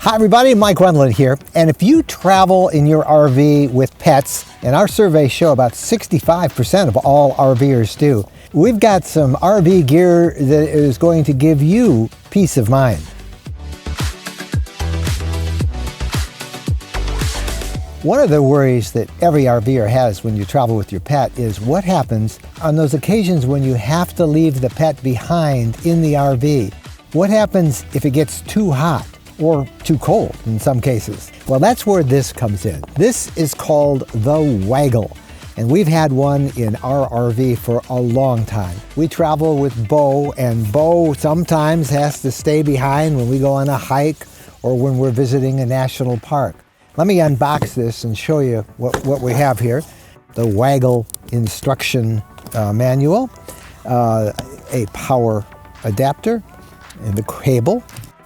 Hi everybody, Mike Wendland here. And if you travel in your RV with pets, and our surveys show about 65% of all RVers do, we've got some RV gear that is going to give you peace of mind. One of the worries that every RVer has when you travel with your pet is what happens on those occasions when you have to leave the pet behind in the RV. What happens if it gets too hot or too cold in some cases? Well, that's where this comes in. This is called the Waggle, and we've had one in our RV for a long time. We travel with Bo, and Bo sometimes has to stay behind when we go on a hike or when we're visiting a national park. Let me unbox this and show you what we have here. The Waggle instruction manual, a power adapter, and the cable,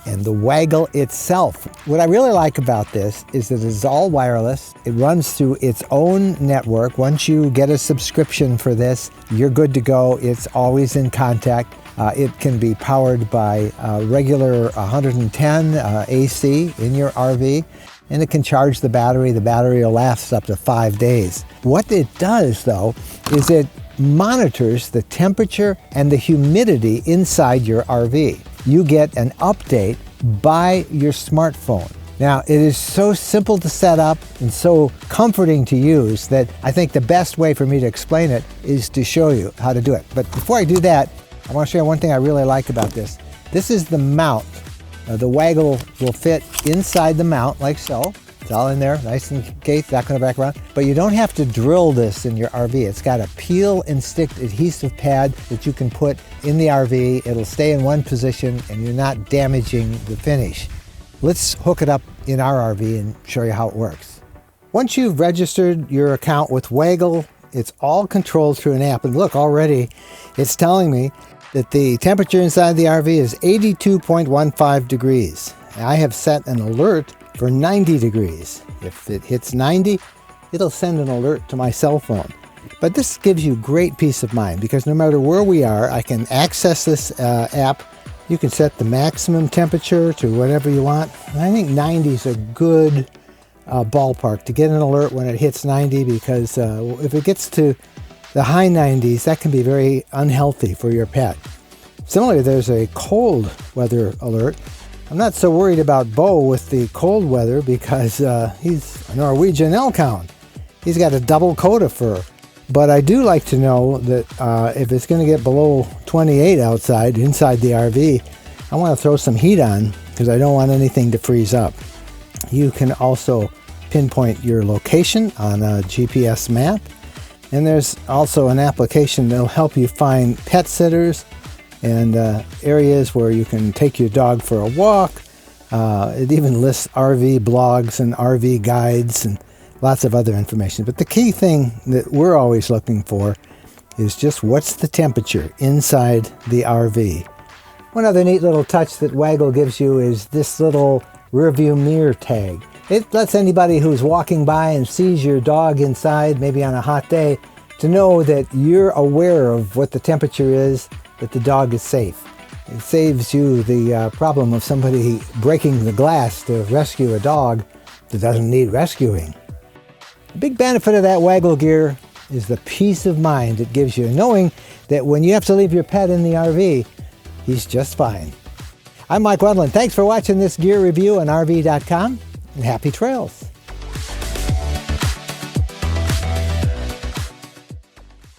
and the Waggle itself. What I really like about this is that it's all wireless. It runs through its own network. Once you get a subscription for this, you're good to go. It's always in contact. It can be powered by regular 110 AC in your RV, and it can charge the battery. The battery will last up to 5 days. What it does, though, is it monitors the temperature and the humidity inside your RV. You get an update by your smartphone. Now, it is so simple to set up and so comforting to use that I think the best way for me to explain it is to show you how to do it. But before I do that, I want to show you one thing I really like about this. This is the mount. The Waggle will fit inside the mount like so. It's all in there, nice and encased, not going to back around. But you don't have to drill this in your RV. It's got a peel and stick adhesive pad that you can put in the RV. It'll stay in one position and you're not damaging the finish. Let's hook it up in our RV and show you how it works. Once you've registered your account with Waggle, it's all controlled through an app. And look, already it's telling me that the temperature inside the RV is 82.15 degrees. I have set an alert for 90 degrees. If it hits 90, it'll send an alert to my cell phone. But this gives you great peace of mind because no matter where we are, I can access this app. You can set the maximum temperature to whatever you want. And I think 90 is a good ballpark to get an alert when it hits 90 because if it gets to the high 90s, that can be very unhealthy for your pet. Similarly, there's a cold weather alert. I'm not so worried about Bo with the cold weather because he's a Norwegian elk hound. He's got a double coat of fur. But I do like to know that if it's going to get below 28 outside, inside the RV, I want to throw some heat on because I don't want anything to freeze up. You can also pinpoint your location on a GPS map. And there's also an application that'll help you find pet sitters and areas where you can take your dog for a walk. It even lists RV blogs and RV guides and lots of other information. But the key thing that we're always looking for is just what's the temperature inside the RV. One other neat little touch that Waggle gives you is this little rearview mirror tag. It lets anybody who's walking by and sees your dog inside, maybe on a hot day, to know that you're aware of what the temperature is, that the dog is safe. It saves you the problem of somebody breaking the glass to rescue a dog that doesn't need rescuing. The big benefit of that Waggle gear is the peace of mind it gives you, knowing that when you have to leave your pet in the RV, he's just fine. I'm Mike Wendland. Thanks for watching this gear review on RV.com, and happy trails.